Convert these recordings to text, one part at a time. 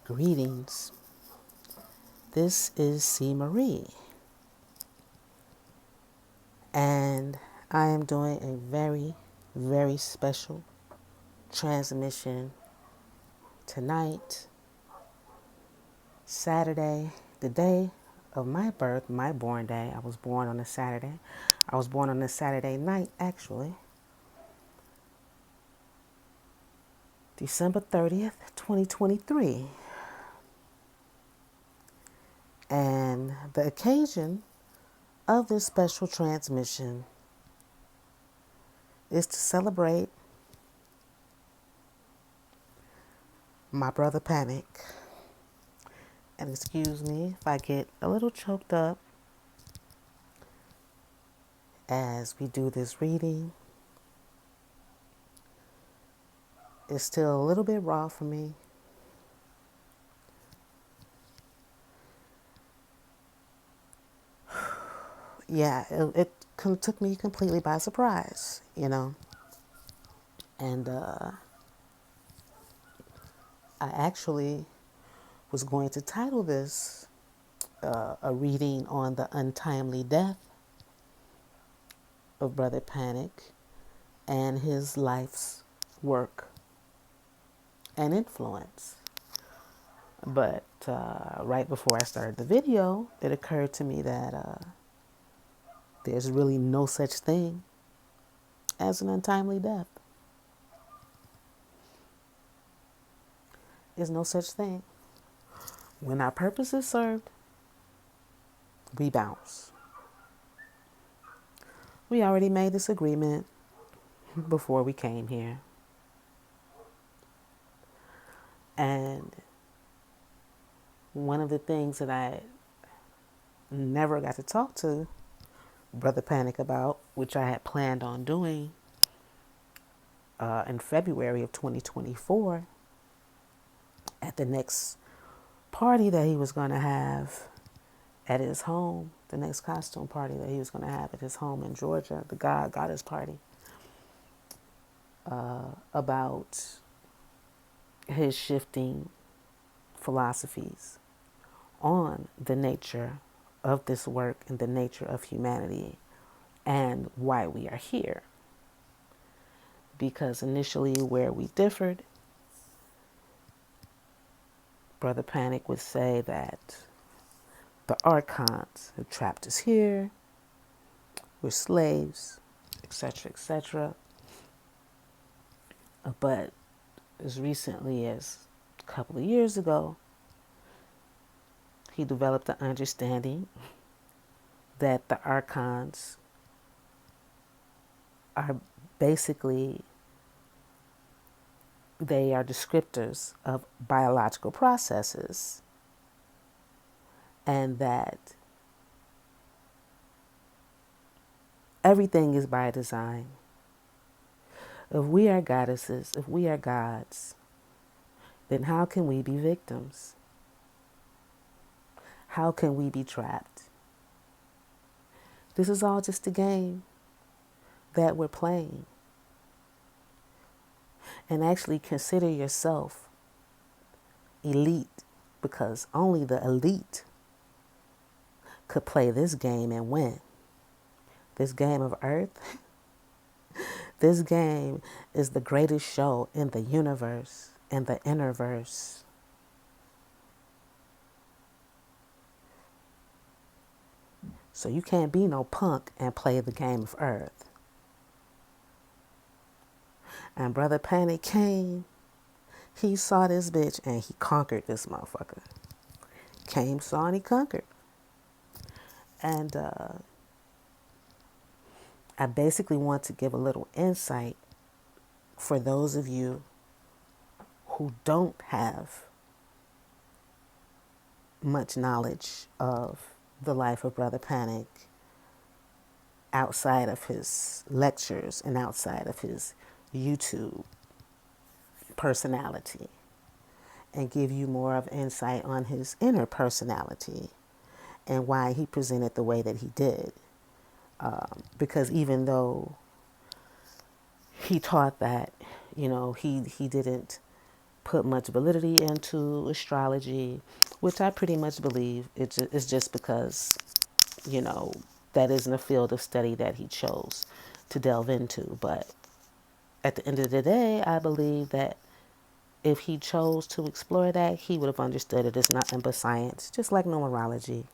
Greetings. This is C. Marie, and I am doing a very, very special transmission tonight, Saturday, the day of my birth, my born day. I was born on a Saturday. I was born on a Saturday night, actually, December 30th, 2023. And the occasion of this special transmission is to celebrate my brother Panic. And excuse me if I get a little choked up as we do this reading. It's still a little bit raw for me. Yeah, it took me completely by surprise, And I actually was going to title this a reading on the untimely death of Brother Panic and his life's work and influence. But right before I started the video, it occurred to me that there's really no such thing as an untimely death. There's no such thing. When our purpose is served, we bounce. We already made this agreement before we came here. And one of the things that I never got to talk to Brother Panic about, which I had planned on doing in February of 2024, at the next party that he was going to have at his home, the next costume party that he was going to have at his home in Georgia, the Goddess party, about his shifting philosophies on the nature of this work and the nature of humanity and why we are here. Because initially where we differed, Brother Panic would say that the archons have trapped us here, we're slaves, etc., etc. But as recently as a couple of years ago, he developed the understanding that the archons are basically, they are descriptors of biological processes, and that everything is by design. If we are goddesses, if we are gods, then how can we be victims? How can we be trapped? This is all just a game that we're playing. And actually consider yourself elite, because only the elite could play this game and win. This game of Earth, this game is the greatest show in the universe, in the innerverse. So you can't be no punk and play the game of Earth. And Brother Panic came, he saw this bitch and he conquered this motherfucker. Came, saw, and he conquered. And I basically want to give a little insight for those of you who don't have much knowledge of the life of Brother Panic outside of his lectures and outside of his YouTube personality, and give you more of insight on his inner personality and why he presented the way that he did. Because even though he taught that, he didn't put much validity into astrology, which I pretty much believe it's just because, you know, that isn't a field of study that he chose to delve into. But at the end of the day, I believe that if he chose to explore that, he would have understood it as nothing but science, just like numerology.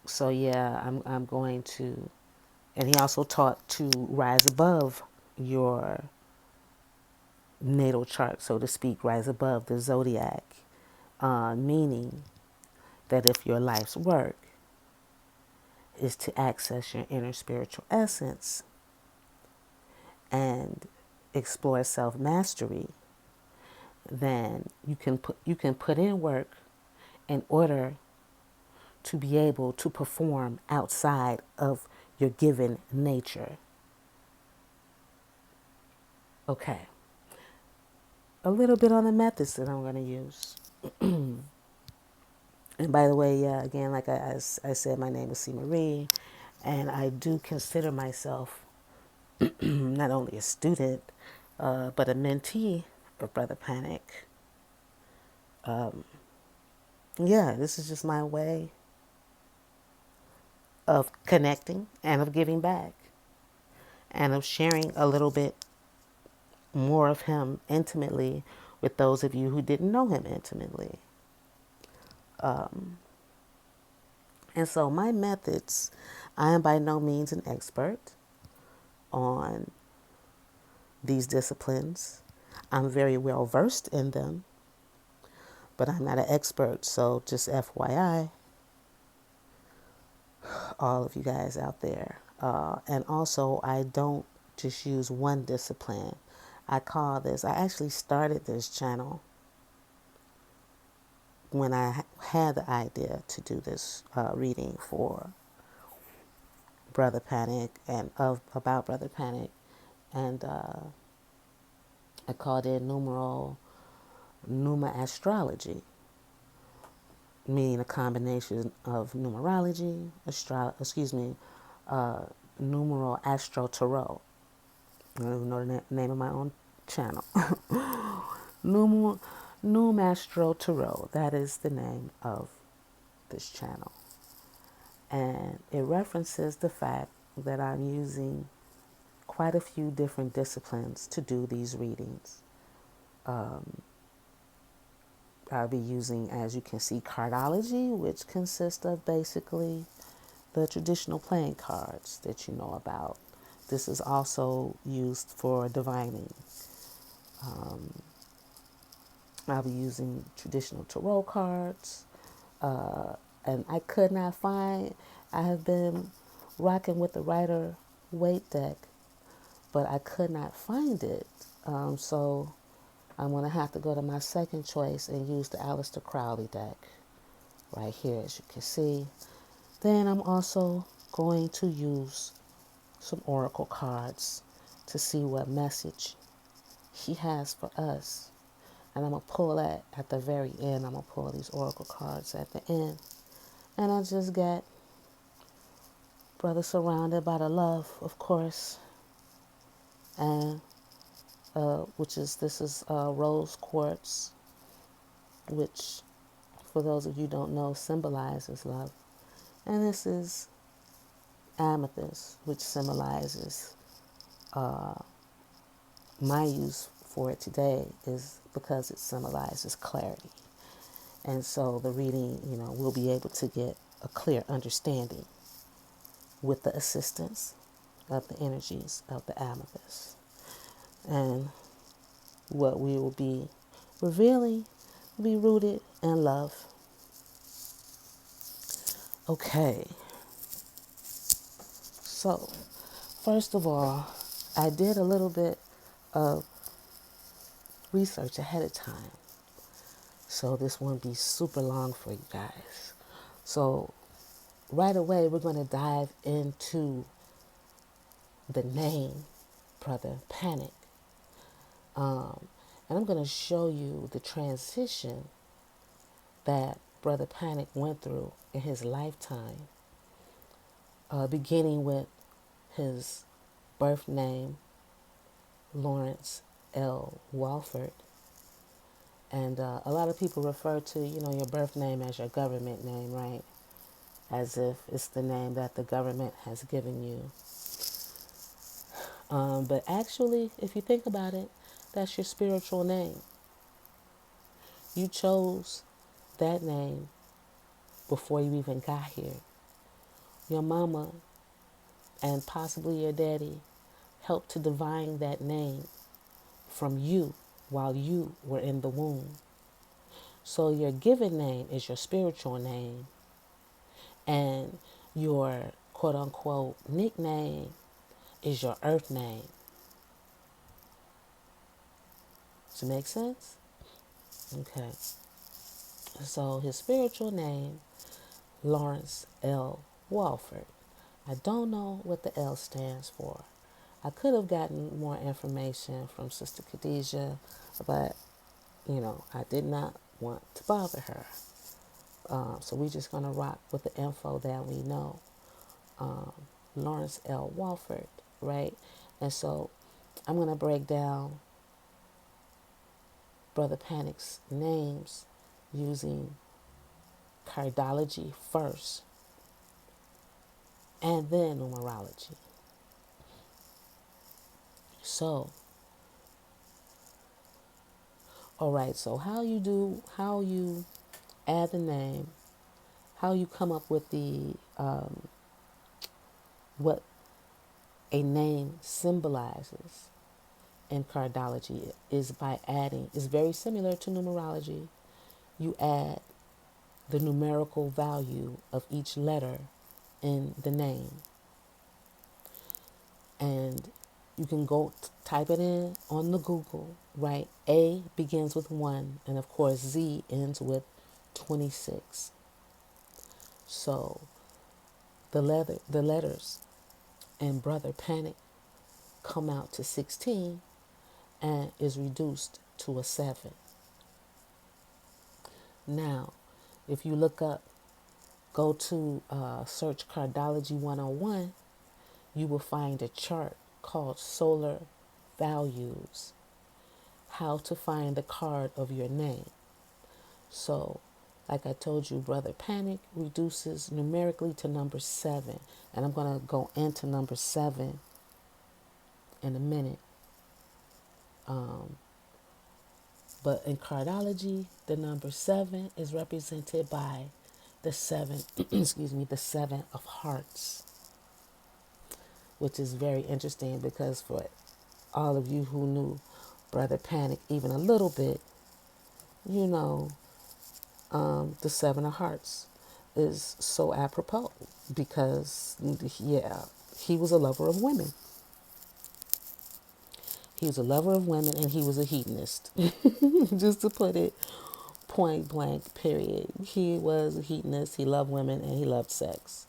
So yeah, I'm going to, and he also taught to rise above your natal chart, so to speak, rise above the zodiac, meaning that if your life's work is to access your inner spiritual essence and explore self mastery, then you can put in work in order to be able to perform outside of your given nature. Okay, a little bit on the methods that I'm going to use. And by the way, yeah, again, like I said, my name is C. Marie, and I do consider myself not only a student, but a mentee of Brother Panic. Yeah, this is just my way of connecting and of giving back and of sharing a little bit more of him intimately with those of you who didn't know him intimately. And so, my methods, I am by no means an expert on these disciplines. I'm very well versed in them, but I'm not an expert. So, just FYI, all of you guys out there. And also, I don't just use one discipline. I actually started this channel when I had the idea to do this reading for Brother Panic and about Brother Panic. And I called it astrology, meaning a combination of numerology, numeral astro tarot. I don't even know the name of my own channel. Numer, Astro Tarot. That is the name of this channel. And it references the fact that I'm using quite a few different disciplines to do these readings. I'll be using, as you can see, cartology, which consists of basically the traditional playing cards that you know about. This is also used for divining. I'll be using traditional tarot cards. And I could not find, I have been rocking with the Rider Waite deck, but I could not find it. So I'm going to have to go to my second choice and use the Aleister Crowley deck right here, as you can see. Then I'm also going to use some oracle cards to see what message he has for us. And I'm going to pull that at the very end. I'm going to pull these oracle cards at the end. And I just got Brother surrounded by the love, of course. And this is rose quartz, which for those of you who don't know symbolizes love. And this is amethyst, which symbolizes my use for it today is because it symbolizes clarity. And so the reading, we'll be able to get a clear understanding with the assistance of the energies of the amethyst. And what we will be revealing will be rooted in love. Okay. So, first of all, I did a little bit of research ahead of time. So this won't be super long for you guys. So right away, we're going to dive into the name Brother Panic. And I'm going to show you the transition that Brother Panic went through in his lifetime, beginning with his birth name, Lawrence L. Walford. And a lot of people refer to, your birth name as your government name, right? As if it's the name that the government has given you. But actually, if you think about it, that's your spiritual name. You chose that name before you even got here. Your mama and possibly your daddy helped to divine that name from you while you were in the womb. So your given name is your spiritual name, and your quote unquote nickname is your earth name. Does it make sense? Okay. So his spiritual name, Lawrence L. Walford. I don't know what the L stands for. I could have gotten more information from Sister Khadijah, but, I did not want to bother her. So we're just going to rock with the info that we know. Lawrence L. Walford, right? And so I'm going to break down Brother Panic's names using cardology first and then numerology. So, all right, so how you add the name, how you come up with the, what a name symbolizes in cardology is by adding, is very similar to numerology. You add the numerical value of each letter in the name. And you can go type it in on the Google, right? A begins with 1, and of course Z ends with 26. So the letters in Brother Panic come out to 16 and is reduced to a 7. Now, if you look up, go to search Cardology 101, you will find a chart called Solar Values, how to find the card of your name. So, like I told you, Brother Panic reduces numerically to number 7. And I'm going to go into number 7 in a minute. But in cardology, the number 7 is represented by the 7, the 7 of hearts, which is very interesting because for all of you who knew Brother Panic even a little bit, the 7 of hearts is so apropos because, yeah, he was a lover of women. He was a lover of women and he was a hedonist. Just to put it point blank, period. He was a hedonist, he loved women, and he loved sex.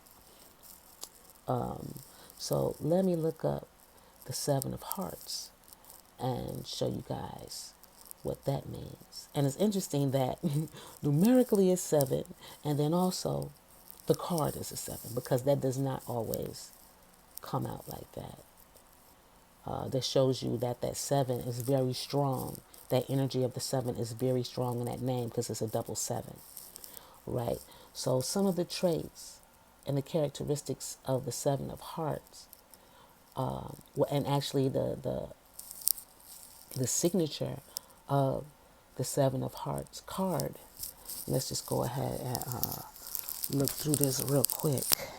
So let me look up the 7 of hearts and show you guys what that means. And it's interesting that numerically it's 7, and then also the card is a 7, because that does not always come out like that. That shows you that 7 is very strong. That energy of the 7 is very strong in that name because it's a double 7, right? So some of the traits and the characteristics of the 7 of hearts, and actually the signature of the 7 of hearts card. Let's just go ahead and look through this real quick.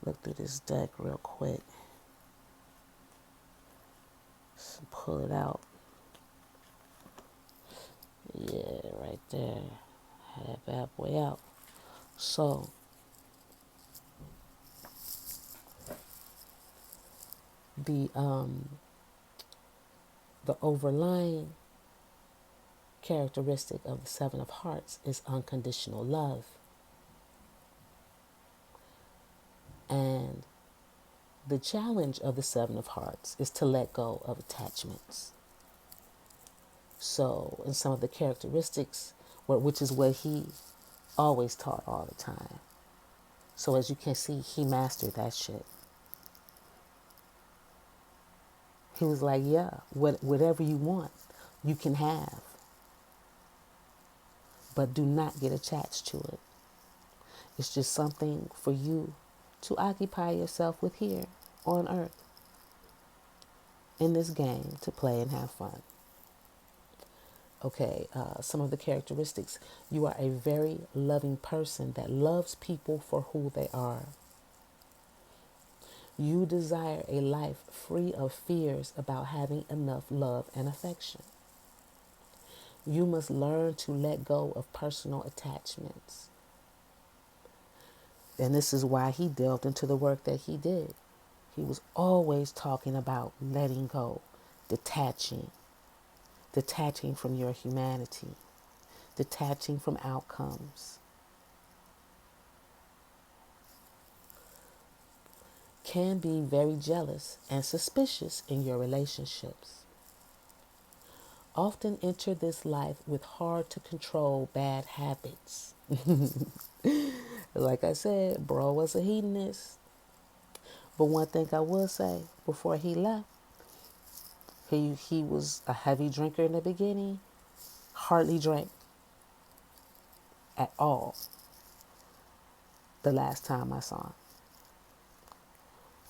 Look through this deck real quick. Just pull it out. Yeah, right there. Have that bad boy out. So, the overlying characteristic of the 7 of hearts is unconditional love. And the challenge of the 7 of hearts is to let go of attachments. So, in some of the characteristics, which is what he always taught all the time. So as you can see, he mastered that shit. He was like, yeah, whatever you want, you can have, but do not get attached to it. It's just something for you to occupy yourself with here on earth in this game to play and have fun. Okay, some of the characteristics. You are a very loving person that loves people for who they are. You desire a life free of fears about having enough love and affection. You must learn to let go of personal attachments. And this is why he delved into the work that he did. He was always talking about letting go, detaching, detaching from your humanity, detaching from outcomes. Can be very jealous and suspicious in your relationships. Often enter this life with hard to control bad habits. Like I said, bro was a hedonist. But one thing I will say, before he left, he was a heavy drinker in the beginning, hardly drank at all the last time I saw him.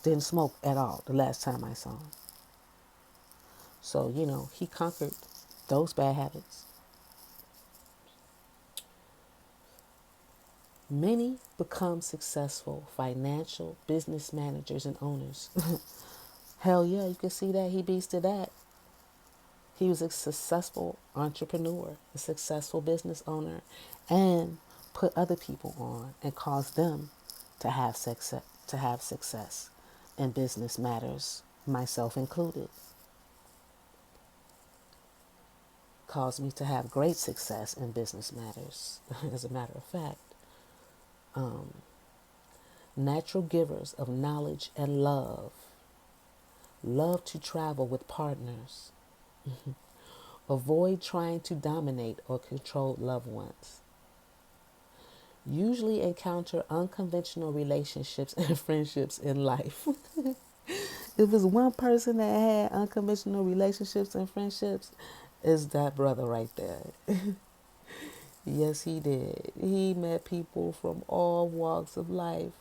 Didn't smoke at all the last time I saw him. So, he conquered those bad habits. Many become successful financial business managers and owners. Hell yeah, you can see that he beats to that. He was a successful entrepreneur, a successful business owner, and put other people on and caused them to have success in business matters, myself included. Caused me to have great success in business matters, as a matter of fact. Natural givers of knowledge and love. Love to travel with partners. Avoid trying to dominate or control loved ones. Usually encounter unconventional relationships and friendships in life. If it's one person that had unconventional relationships and friendships, is that brother right there. Yes, he did. He met people from all walks of life,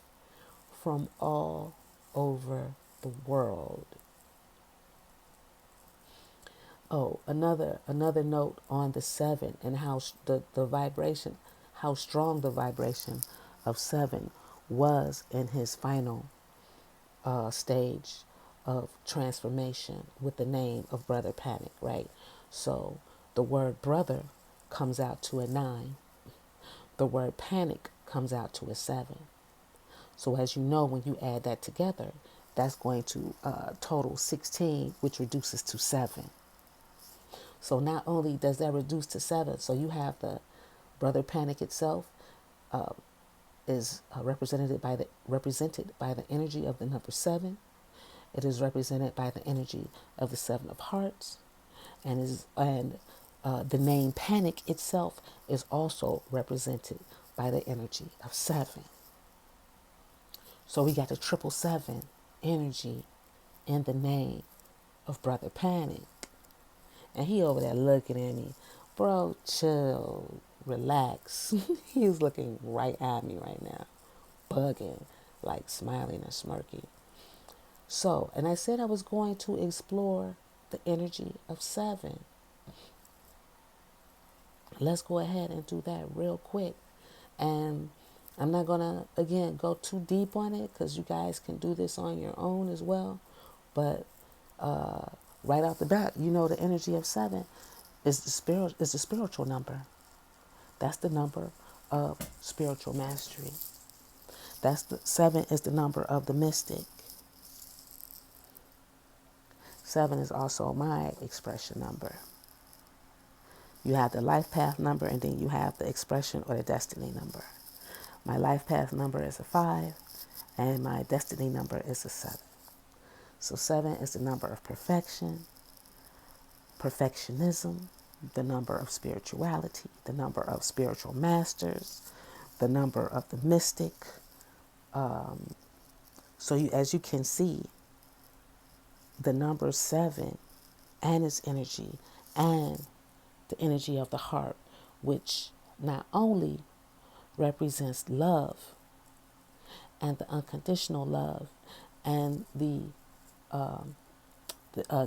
from all over the world. Oh, another note on the 7 and how the vibration, how strong the vibration of 7 was in his final stage of transformation with the name of Brother Panic, right? So the word brother comes out to a 9. The word panic comes out to a 7. So as you know, when you add that together, that's going to total 16, which reduces to 7. So not only does that reduce to 7, so you have the Brother Panic itself is represented by the energy of the number 7. It is represented by the energy of the 7 of Hearts, and the name Panic itself is also represented by the energy of 7. So we got the 777 energy in the name of Brother Panic. And he over there looking at me. Bro, chill, relax. He's looking right at me right now, bugging, like smiling and smirking. So, and I said I was going to explore the energy of 7. Let's go ahead and do that real quick. And I'm not going to, again, go too deep on it because you guys can do this on your own as well. But right off the bat, the energy of 7 is the spiritual number. That's the number of spiritual mastery. 7 is the number of the mystic. 7 is also my expression number. You have the life path number, and then you have the expression or the destiny number. My life path number is a 5, and my destiny number is a 7. So 7 is the number of perfection, perfectionism, the number of spirituality, the number of spiritual masters, the number of the mystic. So as you can see, the number 7 and its energy and the energy of the heart, which not only represents love and the unconditional love and the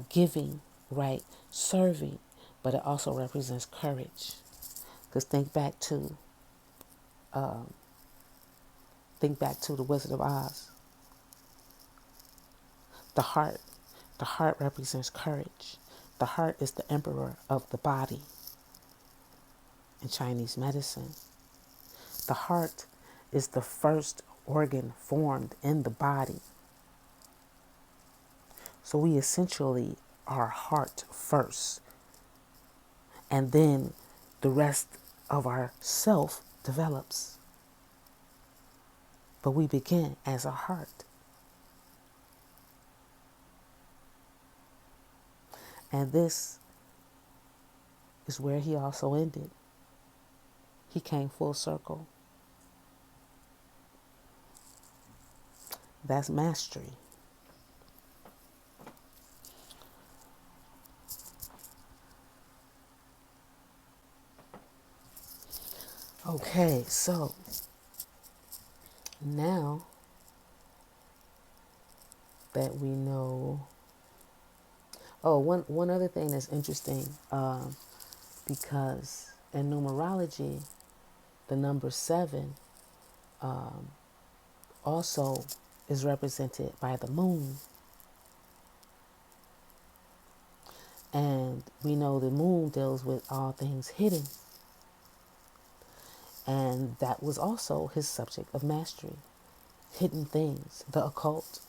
giving, right, serving, but it also represents courage. Because think back to the Wizard of Oz. The heart, the heart represents courage. The heart is the emperor of the body in Chinese medicine. The heart is the first organ formed in the body. So we essentially are heart first. And then the rest of our self develops. But we begin as a heart. And this is where he also ended. He came full circle. That's mastery. Okay, so now that we know, one other thing that's interesting, because in numerology, the number 7 also is represented by the moon. And we know the moon deals with all things hidden. And that was also his subject of mastery. Hidden things, the occult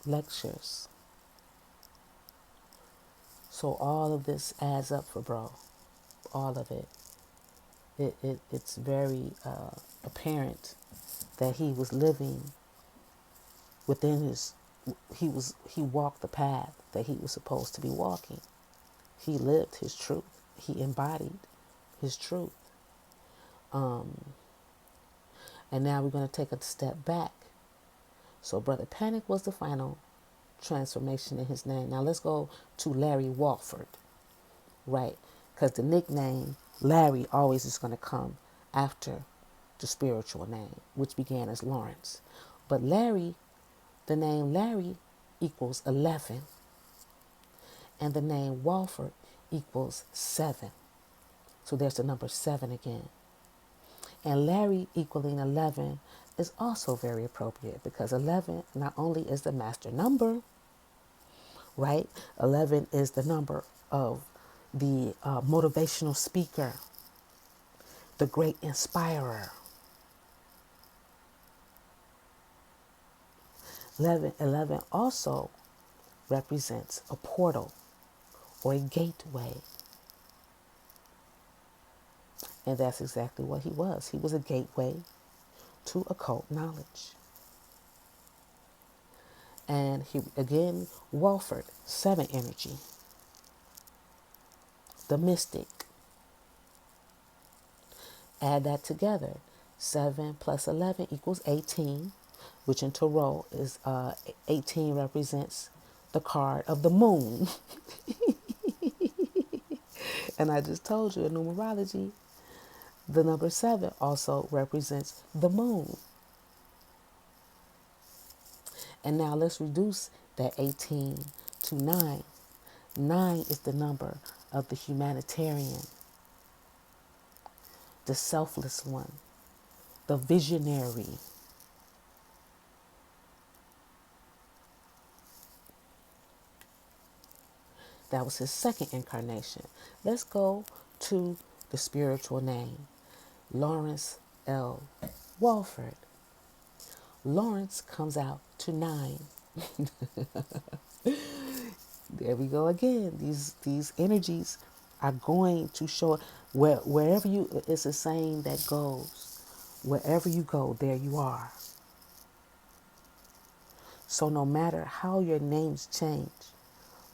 lectures. So all of this adds up for bro. All of it. It's very apparent that he was living within he walked the path that he was supposed to be walking. He lived his truth. He embodied his truth. And now we're going to take a step back. So Brother Panic was the final transformation in his name. Now let's go to Larry Walford, right? Because the nickname Larry always is going to come after the spiritual name, which began as Lawrence. But Larry, the name Larry equals 11. And the name Walford equals 7. So there's the number 7 again. And Larry equaling 11 is also very appropriate because 11 not only is the master number, right? 11 is the number of the motivational speaker, the great inspirer. 11 also represents a portal or a gateway. And that's exactly what he was. He was a gateway to occult knowledge. And he, again, Walford, 7 energy, the mystic. Add that together. 7 plus 11 equals 18, which in Tarot is 18 represents the card of the moon. And I just told you in numerology, the number 7 also represents the moon. And now let's reduce that 18 to 9. 9 is the number of the humanitarian, the selfless one, the visionary. That was his second incarnation. Let's go to the spiritual name, Lawrence L. Walford. Lawrence comes out to 9. There we go again. These energies are going to show wherever you. It's a saying that goes, wherever you go, there you are. So no matter how your names change,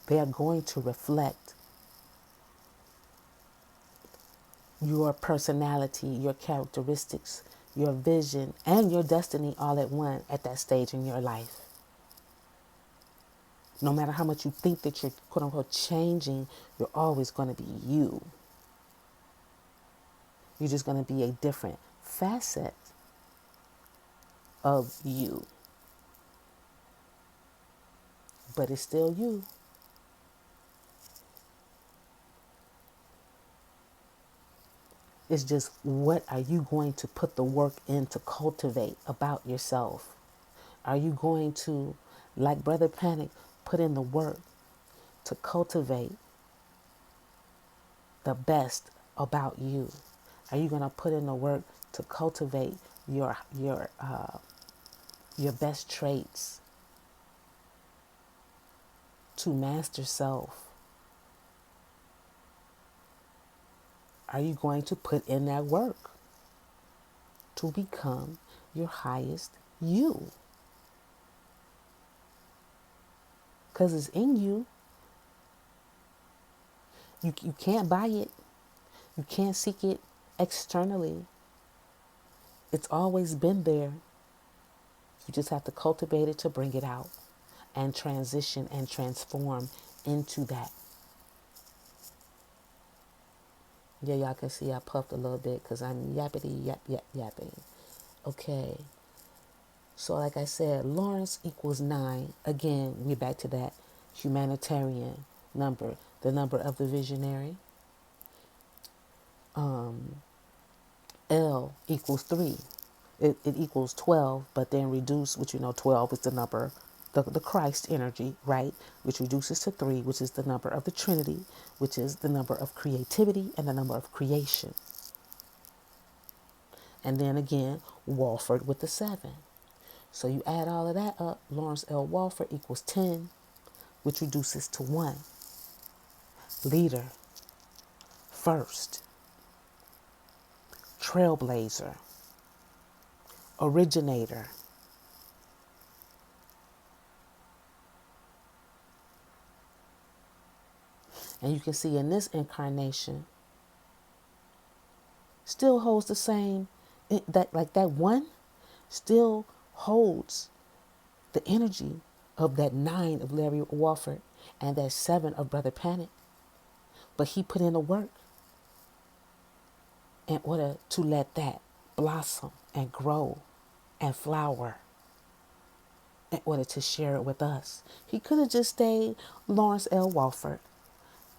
they are going to reflect your personality, your characteristics, your vision, and your destiny all at one at that stage in your life. No matter how much you think that you're quote unquote changing, you're always going to be you. You're just going to be a different facet of you. But it's still you. It's just, what are you going to put the work in to cultivate about yourself? Are you going to, like Brother Panic, put in the work to cultivate the best about you? Are you going to put in the work to cultivate your best traits, to master self? Are you going to put in that work to become your highest you? Because it's in you. You can't buy it. You can't seek it externally. It's always been there. You just have to cultivate it to bring it out and transition and transform into that. Yeah, y'all can see I puffed a little bit because I'm yappity yap yap yapping. Okay. So like I said, Lawrence equals 9. Again, we're back to that humanitarian number, the number of the visionary. L equals 3. It equals 12, but then reduce, which 12 is the number, the Christ energy, right? Which reduces to 3, which is the number of the Trinity, which is the number of creativity and the number of creation. And then again, Walford with the 7. So you add all of that up, Lawrence L. Walford equals 10, which reduces to 1. Leader, first, trailblazer, originator, and you can see in this incarnation still holds the same, that 1 still holds the energy of that 9 of Larry Walford and that 7 of Brother Panic. But he put in the work in order to let that blossom and grow and flower, in order to share it with us. He could have just stayed Lawrence L. Walford,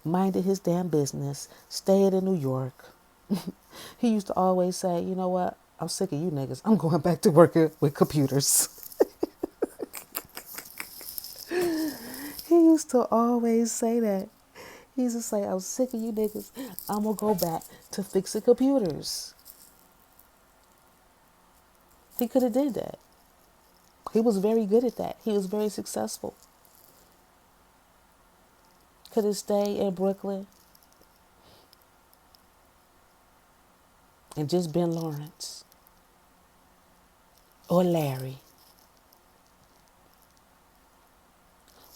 minded his damn business, stayed in New York. He used to always say, you know what, I'm sick of you niggas. I'm going back to working with computers. He used to always say that. He used to say, I'm sick of you niggas. I'm going to go back to fixing computers. He could have did that. He was very good at that. He was very successful. Could have stayed in Brooklyn and just been Lawrence or Larry.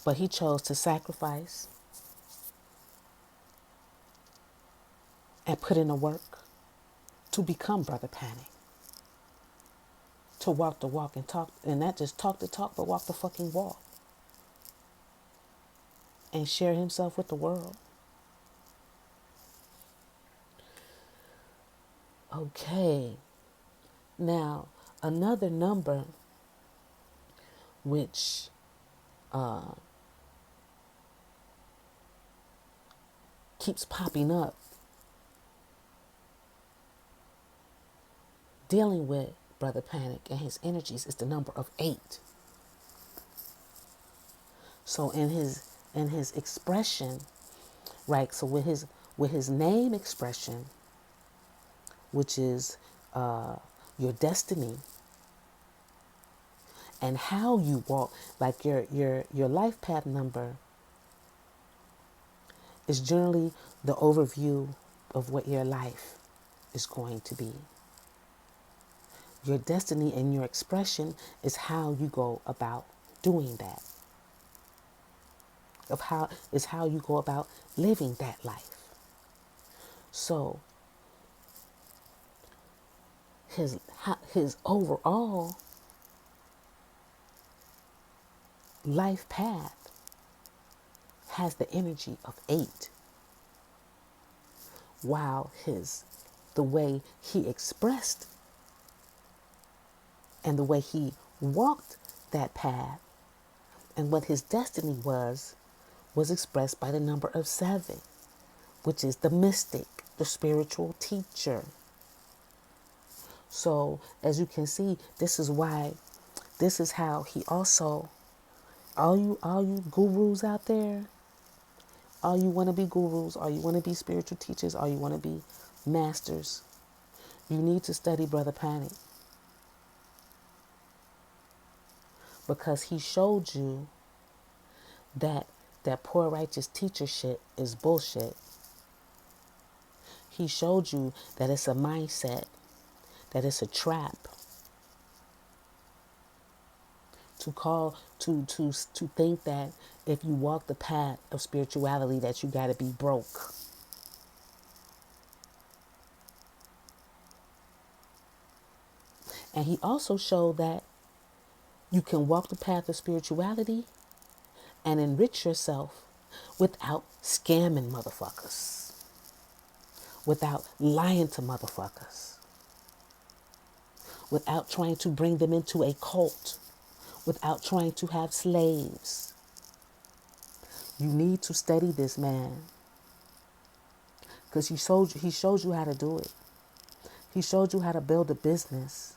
But he chose to sacrifice and put in the work to become Brother Panic. To walk the walk and talk, and not just talk the talk, but walk the fucking walk. And share himself with the world. Okay. Now, another number which keeps popping up dealing with Brother Panic and his energies is the number of 8. So in his expression, right? So with his name expression, which is your destiny, and how you walk, like your life path number is generally the overview of what your life is going to be. Your destiny and your expression is how you go about doing that. Is how you go about living that life. So his overall life path has the energy of 8, while the way he expressed and the way he walked that path and what his destiny was expressed by the number of 7, which is the mystic, the spiritual teacher. So as you can see, this is how he also, all you gurus out there, all you want to be gurus, all you want to be spiritual teachers, all you want to be masters, you need to study Brother Panic, because he showed you that poor righteous teacher shit is bullshit. He showed you that it's a mindset, that it's a trap to think that if you walk the path of spirituality that you got to be broke. And he also showed that you can walk the path of spirituality and enrich yourself without scamming motherfuckers, without lying to motherfuckers, without trying to bring them into a cult, without trying to have slaves. You need to study this man, because he showed you how to do it. He showed you how to build a business,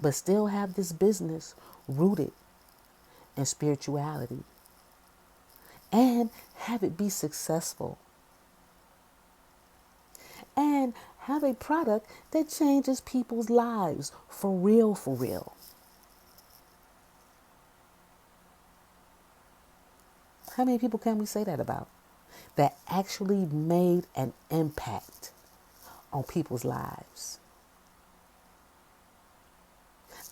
but still have this business rooted in spirituality, and have it be successful, and have a product that changes people's lives for real, for real. How many people can we say that about? That actually made an impact on people's lives.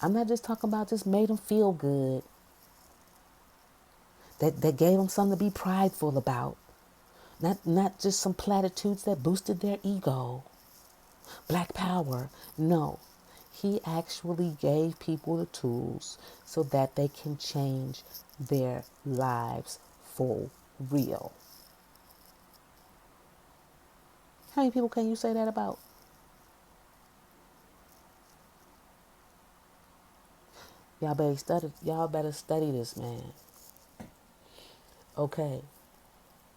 I'm not just talking about just made them feel good. That gave them something to be prideful about. Not just some platitudes that boosted their ego. Black power. No. He actually gave people the tools so that they can change their lives for real. How many people can you say that about? Y'all better study this man. Okay.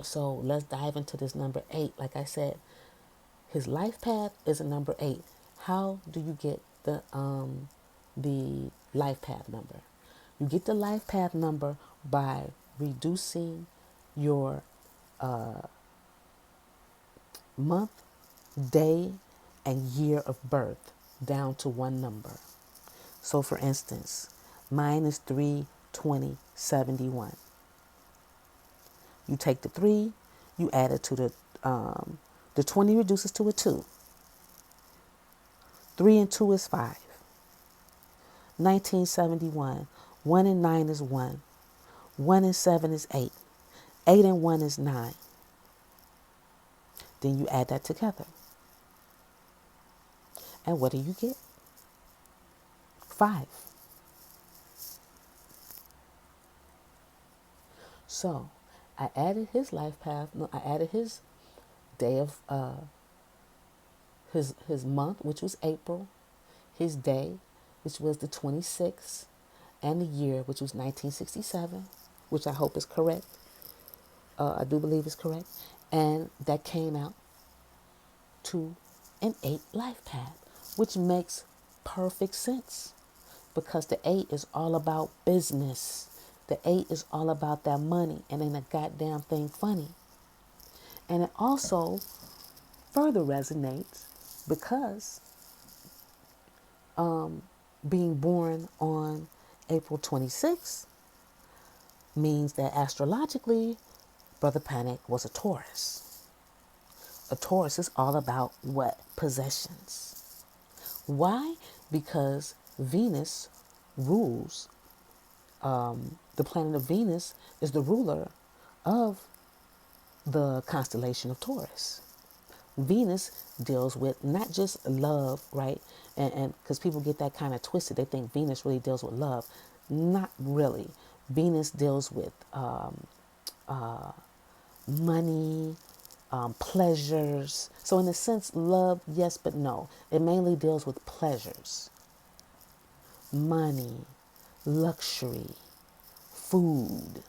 So let's dive into this number 8. Like I said, his life path is a number 8. How do you get the life path number? You get the life path number by reducing your month, day, and year of birth down to one number. So for instance, mine is 3/20/71. You take the 3, you add it to the 20 reduces to a 2. 3 and 2 is 5. 1971. 1 and 9 is 1. 1 and 7 is 8. 8 and 1 is 9. Then you add that together. And what do you get? 5. So I added his life path. No, I added his day of his month, which was April, his day, which was the 26th, and the year, which was 1967, which I hope is correct. I do believe is correct. And that came out to an 8 life path, which makes perfect sense, because the 8 is all about business. The 8 is all about that money, and ain't a goddamn thing funny. And it also further resonates because being born on April 26th means that astrologically, Brother Panic was a Taurus. A Taurus is all about what? Possessions. Why? Because Venus rules. The planet of Venus is the ruler of the constellation of Taurus. Venus deals with not just love, right? And because people get that kind of twisted, they think Venus really deals with love. Not really. Venus deals with money, pleasures. So, in a sense, love, yes, but no. It mainly deals with pleasures, money, luxury, food,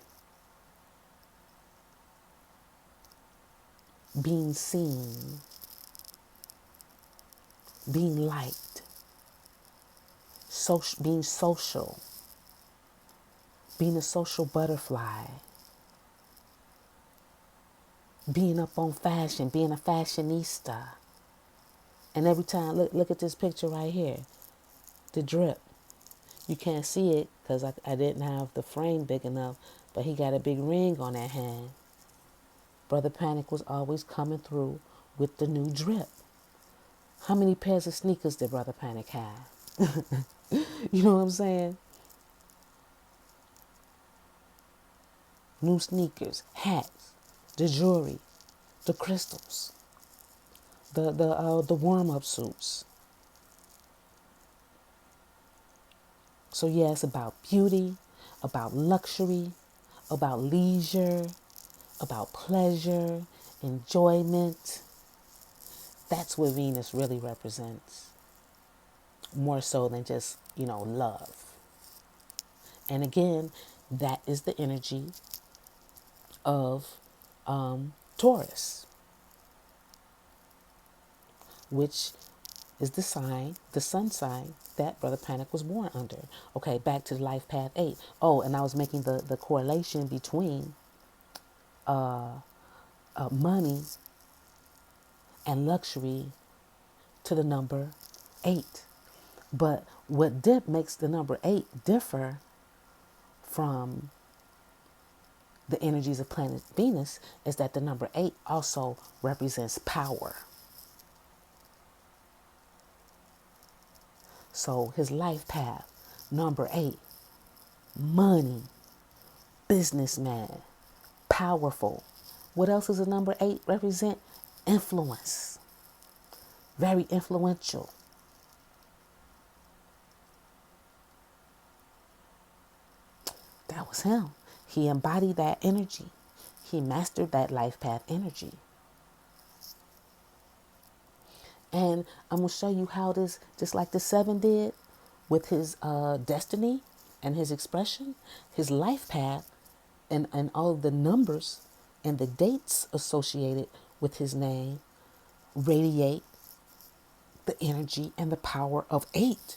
being seen, being liked, being social, being a social butterfly, being up on fashion, being a fashionista. And every time, look at this picture right here, the drip. You can't see it because I didn't have the frame big enough, but he got a big ring on that hand. Brother Panic was always coming through with the new drip. How many pairs of sneakers did Brother Panic have? You know what I'm saying? New sneakers, hats, the jewelry, the crystals, the warm-up suits. So yeah, it's about beauty, about luxury, about leisure, about pleasure, enjoyment. That's what Venus really represents, more so than just, love. And again, that is the energy of Taurus, which is the sun sign that Brother Panic was born under. Okay, back to life path 8. Oh, and I was making the correlation between money and luxury to the number 8. But what makes the number 8 differ from the energies of planet Venus is that the number 8 also represents power. So his life path, number 8, money, businessman, powerful. What else does the number 8 represent? Influence. Very influential. That was him. He embodied that energy. He mastered that life path energy. And I'm going to show you how this, just like the 7 did with his destiny and his expression, his life path and all of the numbers and the dates associated with his name radiate the energy and the power of 8,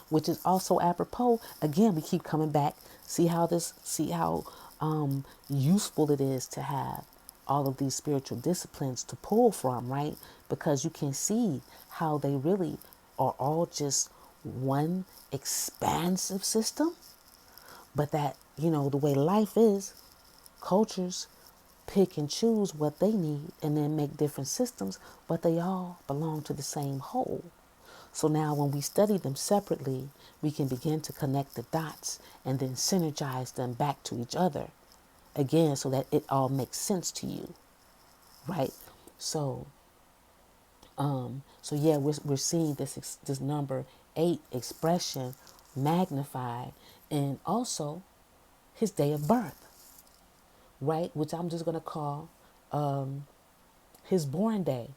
which is also apropos. Again, we keep coming back. See how useful it is to have all of these spiritual disciplines to pull from, right? Because you can see how they really are all just one expansive system, but that, the way life is, cultures pick and choose what they need and then make different systems, but they all belong to the same whole. So now when we study them separately, we can begin to connect the dots and then synergize them back to each other again so that it all makes sense to you, right? So yeah, we're seeing this number 8 expression magnified, and also his day of birth, right? Which I'm just gonna call his born day,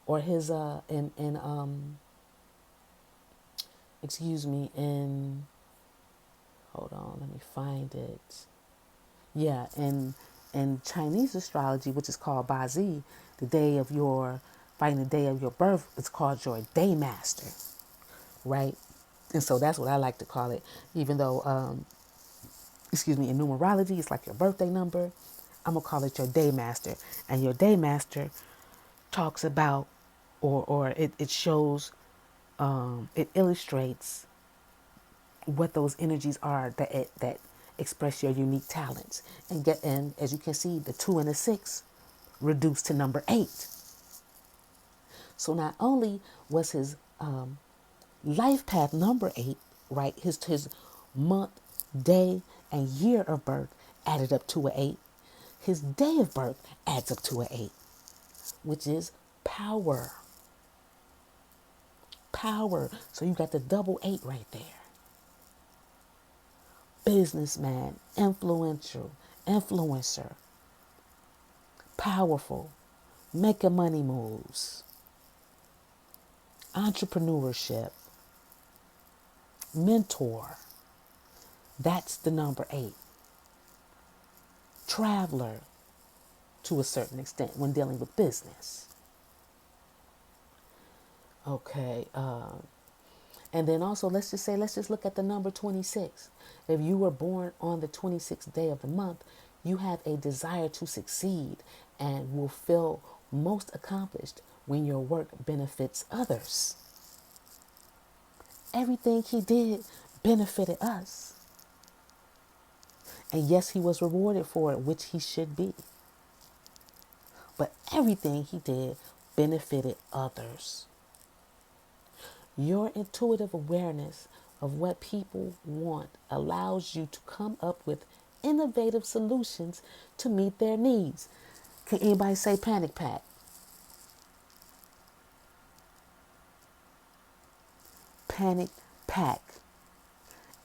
or his in hold on, let me find it. Yeah, in Chinese astrology, which is called Bazi, the day of your finding the day of your birth, it's called your day master, right? And so that's what I like to call it, even though in numerology it's like your birthday number. I'm gonna call it your day master. And your day master talks about, or it shows, it illustrates what those energies are that express your unique talents, and as you can see, the 2 and the 6 reduced to number 8. So not only was his life path number 8, right, his month, day, and year of birth added up to an 8, his day of birth adds up to an 8, which is power. Power. So you got the double 8 right there. Businessman, influential, influencer, powerful, making money moves, entrepreneurship, mentor. That's the number 8. Traveler to a certain extent when dealing with business. Okay. And then also, let's just look at the number 26. If you were born on the 26th day of the month, you have a desire to succeed and will feel most accomplished when your work benefits others. Everything he did benefited us. And yes, he was rewarded for it, which he should be. But everything he did benefited others. Your intuitive awareness of what people want allows you to come up with innovative solutions to meet their needs. Can anybody say panic pack? Panic pack.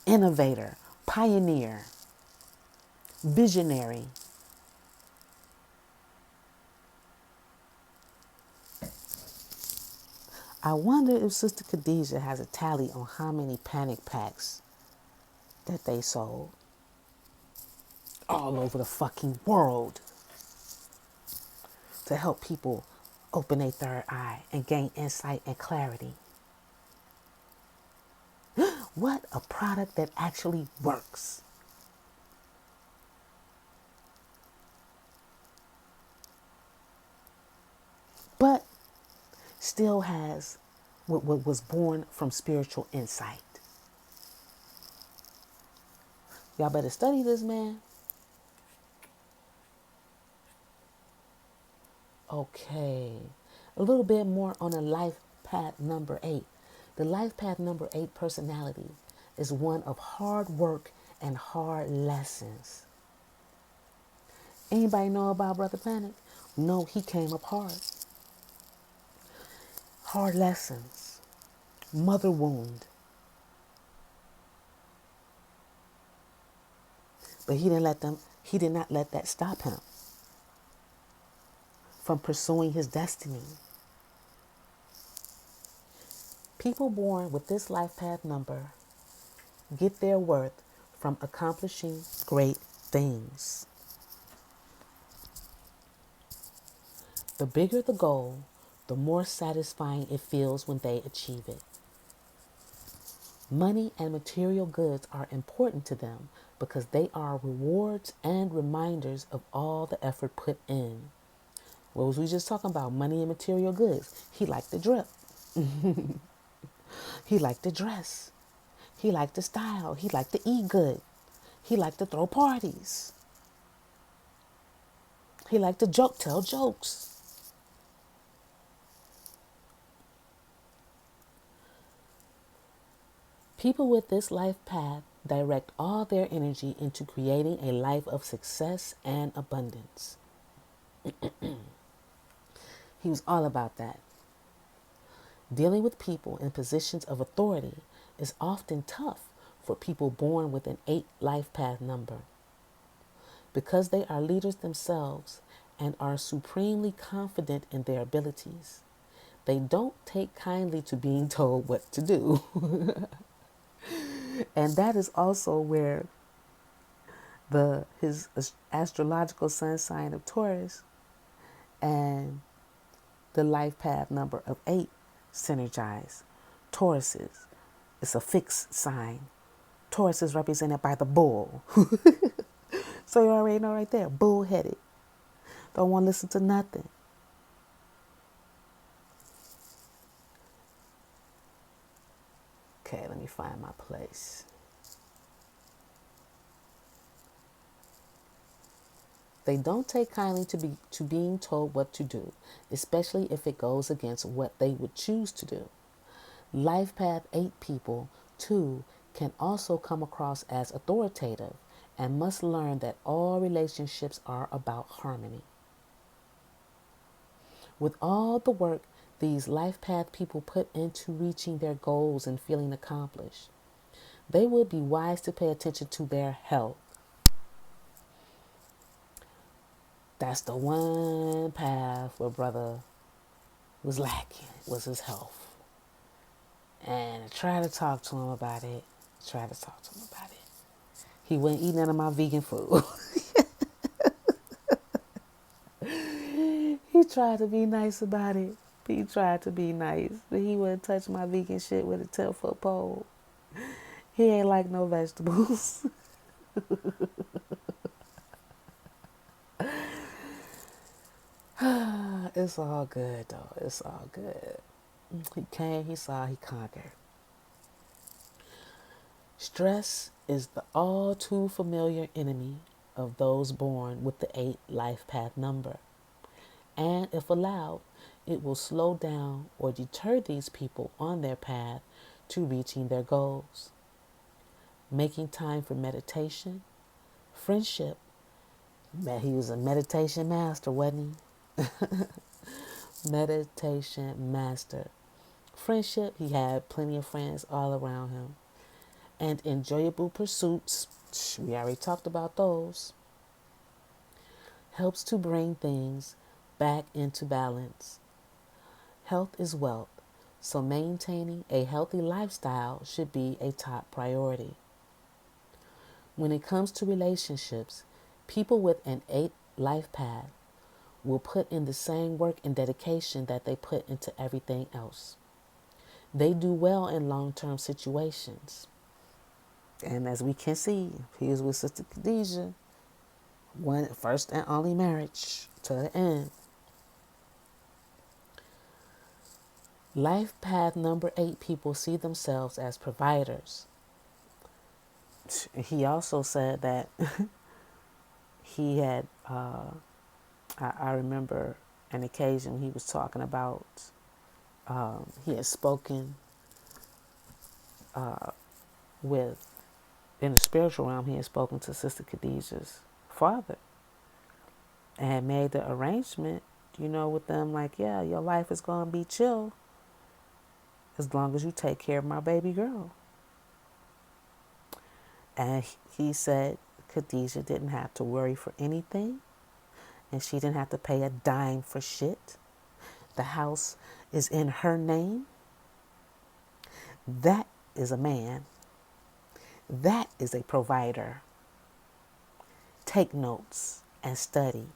Innovator, pioneer, visionary. I wonder if Sister Khadijah has a tally on how many panic packs that they sold all over the fucking world to help people open their third eye and gain insight and clarity. What a product that actually works. But still has what was born from spiritual insight. Y'all better study this man. Okay, a little bit more on a life path number 8. The life path number 8 personality is one of hard work and hard lessons. Anybody know about Brother Panic? No, he came up hard. Hard lessons, mother wound. But he did not let that stop him from pursuing his destiny. People born with this life path number get their worth from accomplishing great things. The bigger the goal, the more satisfying it feels when they achieve it. Money and material goods are important to them because they are rewards and reminders of all the effort put in. What was we just talking about? Money and material goods. He liked the drip. He liked to dress. He liked to style. He liked to eat good. He liked to throw parties. He liked to tell jokes. People with this life path direct all their energy into creating a life of success and abundance. He was all about that. Dealing with people in positions of authority is often tough for people born with an 8 life path number. Because they are leaders themselves and are supremely confident in their abilities, they don't take kindly to being told what to do. And that is also where his astrological sun sign of Taurus and the life path number of 8 synergize. Tauruses, it's a fixed sign. Taurus is represented by the bull. So you already know right there, bull-headed. Don't want to listen to nothing. Okay, let me find my place. They don't take kindly to being told what to do, especially if it goes against what they would choose to do. Life Path 8 people, too, can also come across as authoritative and must learn that all relationships are about harmony. With all the work these life path people put into reaching their goals and feeling accomplished, they would be wise to pay attention to their health. That's the one path where brother was lacking, was his health. And I tried to talk to him about it. He wouldn't eat none of my vegan food. He tried to be nice about it. He tried to be nice, but he wouldn't touch my vegan shit with a 10-foot pole. He ain't like no vegetables. It's all good, though. It's all good. He came, he saw, he conquered. Stress is the all too familiar enemy of those born with the 8 life path number. And if allowed, it will slow down or deter these people on their path to reaching their goals. Making time for meditation, friendship. He was a meditation master, wasn't he? Meditation master. Friendship, he had plenty of friends all around him. And enjoyable pursuits, we already talked about those, helps to bring things back into balance. Health is wealth, so maintaining a healthy lifestyle should be a top priority. When it comes to relationships, people with an 8 life path will put in the same work and dedication that they put into everything else. They do well in long-term situations. And as we can see, he was with Sister Khadijah, one first and only marriage to the end. Life path number 8 people see themselves as providers. He also said that he had, I remember an occasion he was talking about, he had spoken with, in the spiritual realm, he had spoken to Sister Khadijah's father and had made the arrangement, with them, like, yeah, your life is going to be chill as long as you take care of my baby girl. And he said Khadijah didn't have to worry for anything, and she didn't have to pay a dime for shit. The house is in her name. That is a man. That is a provider. Take notes and study.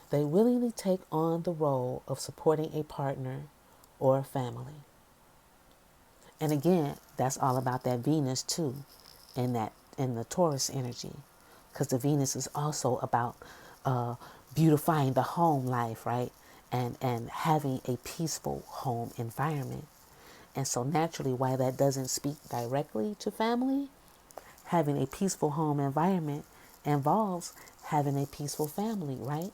They willingly take on the role of supporting a partner or a family. And again, that's all about that Venus too, in the Taurus energy, because the Venus is also about beautifying the home life, right? And having a peaceful home environment. And so naturally, why that doesn't speak directly to family, having a peaceful home environment involves having a peaceful family, right?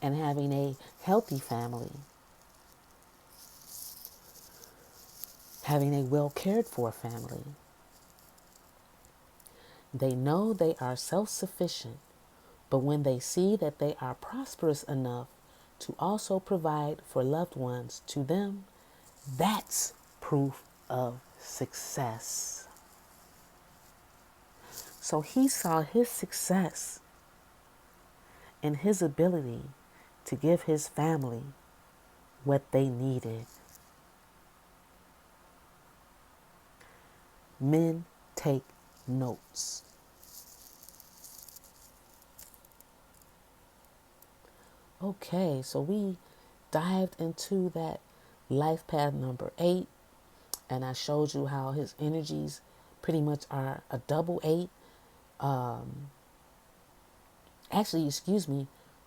And having a healthy family. Having a well cared for family. They know they are self-sufficient, but when they see that they are prosperous enough to also provide for loved ones to them, that's proof of success. So he saw his success in his ability to give his family what they needed. Men, take notes. Okay, so we dived into that life path number 8, and I showed you how his energies pretty much are a double 8.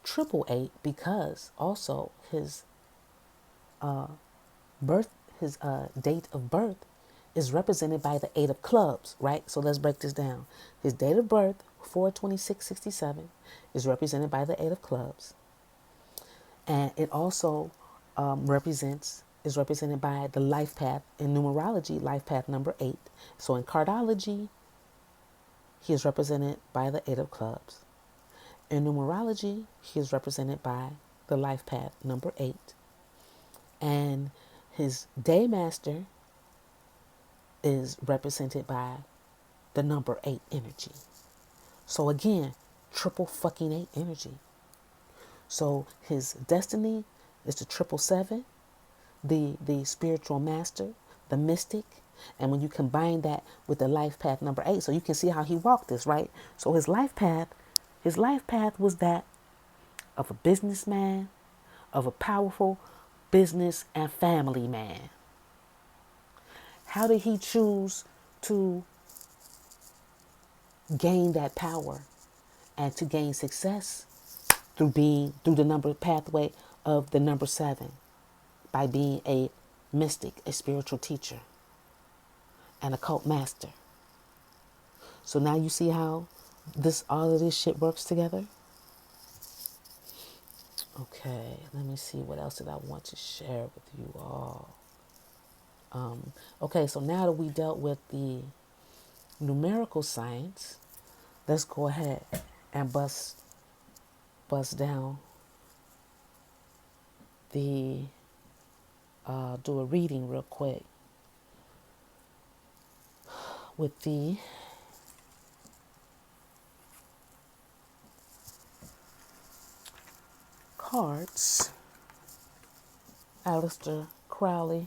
Triple 8, because also his date of birth is represented by the 8 of clubs, right? So let's break this down. His date of birth, 4/26/67, is represented by the 8 of clubs. And it also is represented by the life path in numerology, life path number 8. So in cartology, he is represented by the 8 of clubs. In numerology, he is represented by the life path number 8. And his day master is represented by the number 8 energy. So again, triple fucking 8 energy. So his destiny is the 777, the spiritual master, the mystic. And when you combine that with the life path number 8, so you can see how he walked this, right? So his life path was that of a businessman, of a powerful business and family man. How did he choose to gain that power and to gain success? Through the number pathway of the number 7, by being a mystic, a spiritual teacher, and a cult master. So now you see how all of this shit works together. Okay, let me see what else did I want to share with you all. Okay, so now that we dealt with the numerical science, let's go ahead and bust down the do a reading real quick with the cards. Aleister Crowley.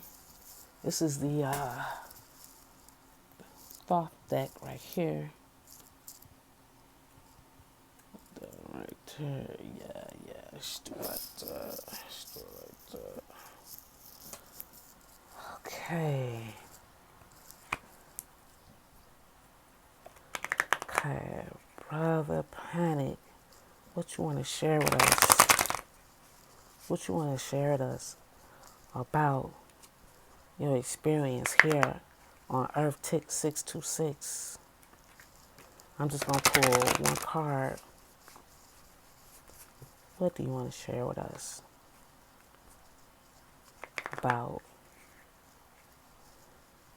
This is the Thoth deck right here. Right there. Yeah. Let's do it like that. Okay. Okay, Brother Panic. What you want to share with us? What you want to share with us about your experience here on Earth Tick 626? I'm just going to pull one card. What do you want to share with us about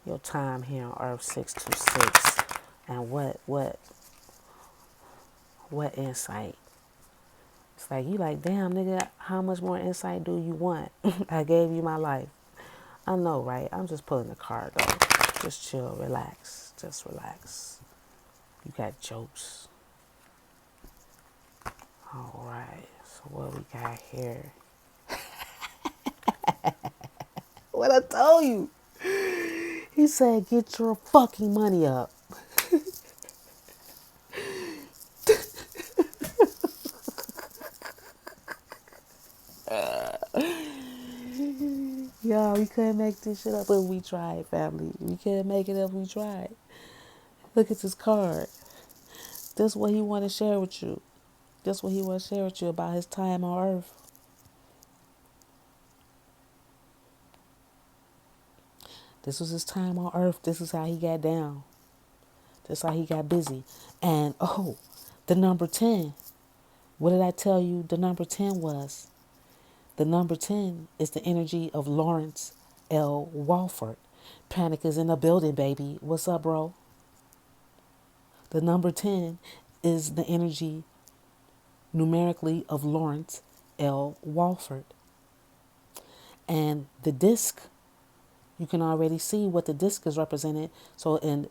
your time here on Earth 626 and what insight? It's like you like, damn nigga, how much more insight do you want? I gave you my life. I know, right? I'm just pulling the card though. Just chill, relax. Just relax. You got jokes. All right. So what we got here? What I told you. He said, get your fucking money up. Yo, we couldn't make this shit up, but we tried, family. We couldn't make it up, we tried. Look at this card. This is what he want to share with you. This is what he want to share with you about his time on Earth. This was his time on Earth. This is how he got down. This is how he got busy. And, the number 10. What did I tell you the number 10 was? The number 10 is the energy of Lawrence L. Walford. Panic is in the building, baby. What's up, bro? The number 10 is the energy numerically of Lawrence L. Walford. And the disc, you can already see what the disc is represented. So in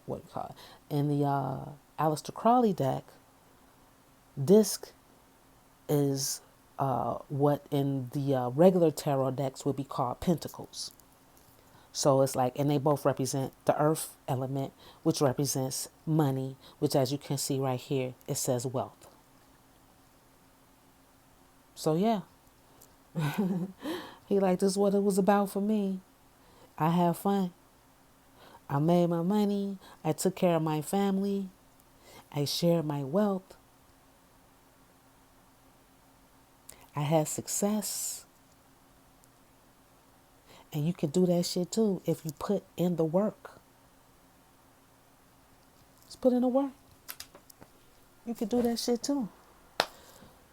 what do you call it? In the Aleister Crowley deck, disc is what in the regular tarot decks would be called pentacles. So it's like, and they both represent the earth element, which represents money, which as you can see right here, it says wealth. So yeah, he like, this is what it was about for me. I had fun. I made my money. I took care of my family. I shared my wealth. I had success. And you can do that shit too if you put in the work. Just put in the work. You can do that shit too.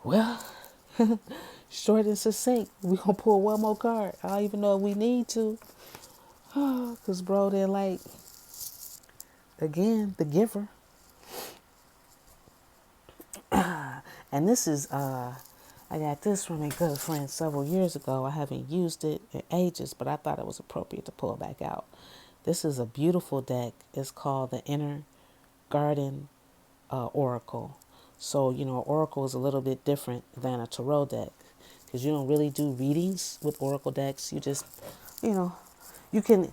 Well, short and succinct. We're going to pull one more card. I don't even know if we need to. Because, bro, they're like, again, the giver. And this is I got this from a good friend several years ago. I haven't used it in ages, but I thought it was appropriate to pull it back out. This is a beautiful deck. It's called the Inner Garden Oracle. So, Oracle is a little bit different than a tarot deck because you don't really do readings with Oracle decks. You just, you know, you can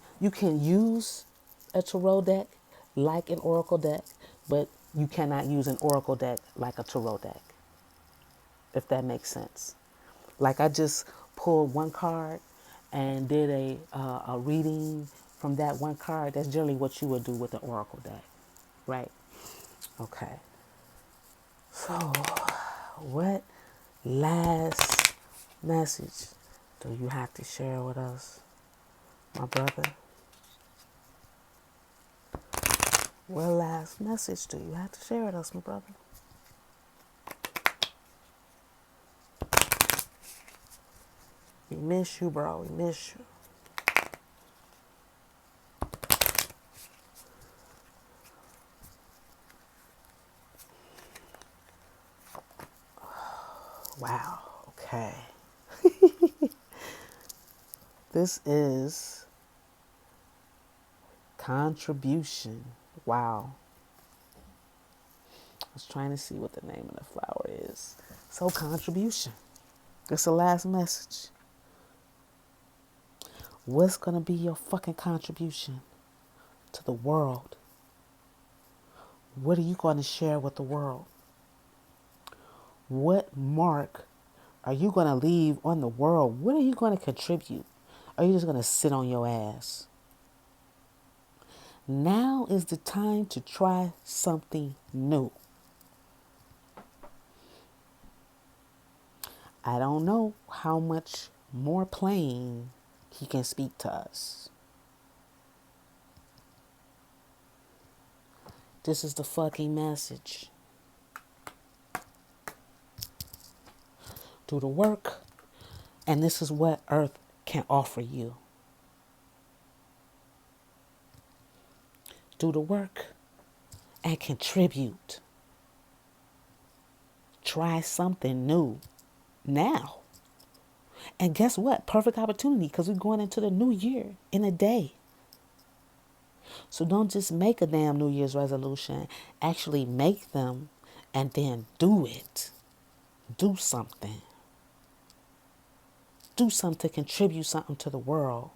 use a tarot deck like an Oracle deck, but you cannot use an Oracle deck like a tarot deck, if that makes sense. Like I just pulled one card and did a reading from that one card. That's generally what you would do with an Oracle deck, right? Okay. So, what last message do you have to share with us, my brother? What last message do you have to share with us, my brother? We miss you, bro. We miss you. Wow. Okay. This is contribution. Wow. I was trying to see what the name of the flower is. So, contribution. That's the last message. What's going to be your fucking contribution to the world? What are you going to share with the world? What mark are you going to leave on the world? What are you going to contribute? Are you just going to sit on your ass? Now is the time to try something new. I don't know how much more plain he can speak to us. This is the fucking message. Do the work, and this is what Earth can offer you. Do the work and contribute. Try something new now. And guess what? Perfect opportunity because we're going into the new year in a day. So don't just make a damn New Year's resolution. Actually make them and then do it. Do something. Do something to contribute something to the world.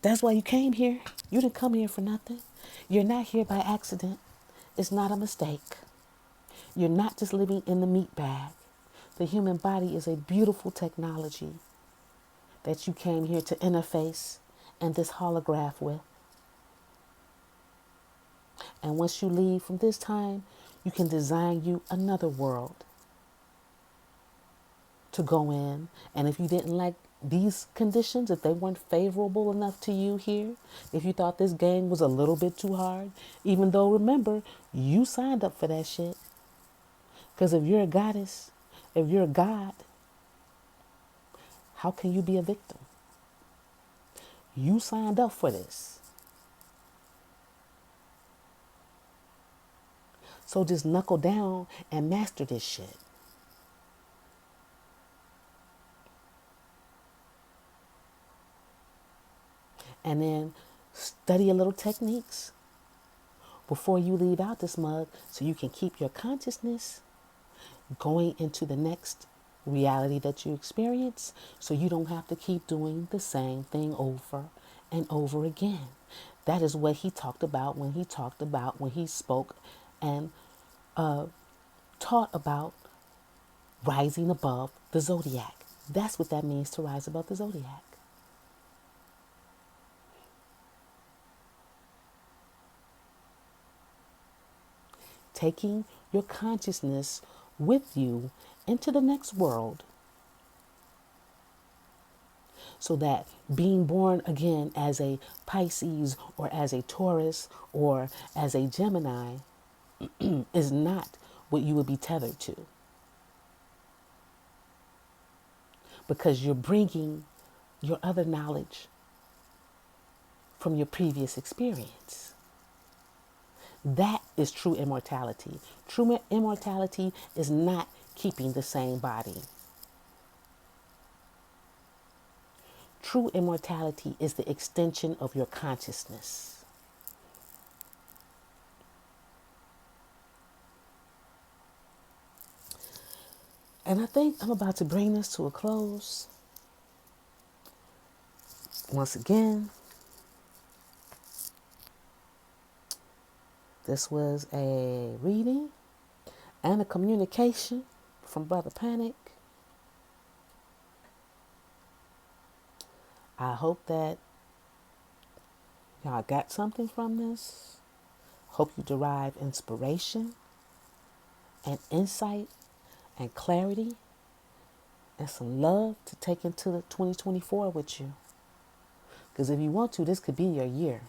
That's why you came here. You didn't come here for nothing. You're not here by accident. It's not a mistake. You're not just living in the meat bag. The human body is a beautiful technology that you came here to interface and this holograph with. And once you leave from this time, you can design you another world to go in. And if you didn't like these conditions, if they weren't favorable enough to you here, if you thought this game was a little bit too hard, even though, remember, you signed up for that shit. Because if you're a goddess, if you're a god, how can you be a victim? You signed up for this. So just knuckle down and master this shit. And then study a little techniques before you leave out this mug so you can keep your consciousness going into the next reality that you experience so you don't have to keep doing the same thing over and over again. That is what he talked about when he spoke and taught about rising above the zodiac. That's what that means, to rise above the zodiac. Taking your consciousness with you into the next world so that being born again as a Pisces or as a Taurus or as a Gemini is not what you would be tethered to. Because you're bringing your other knowledge from your previous experience. That is true immortality. True immortality is not keeping the same body. true immortality is the extension of your consciousness. And I think I'm about to bring this to a close. Once again, this was a reading and a communication from Brother Panic. I hope that y'all got something from this. Hope you derive inspiration and insight and clarity and some love to take into the 2024 with you. Because if you want to, this could be your year.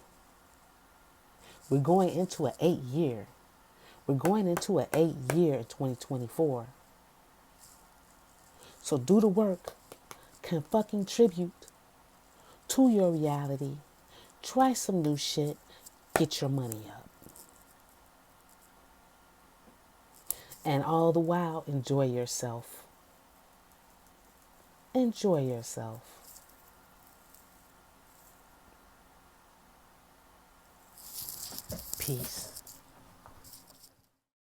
We're going into an 8-year. We're going into an 8-year in 2024. So do the work. Contribute to your reality. Try some new shit. Get your money up. And all the while, enjoy yourself. Enjoy yourself. Peace.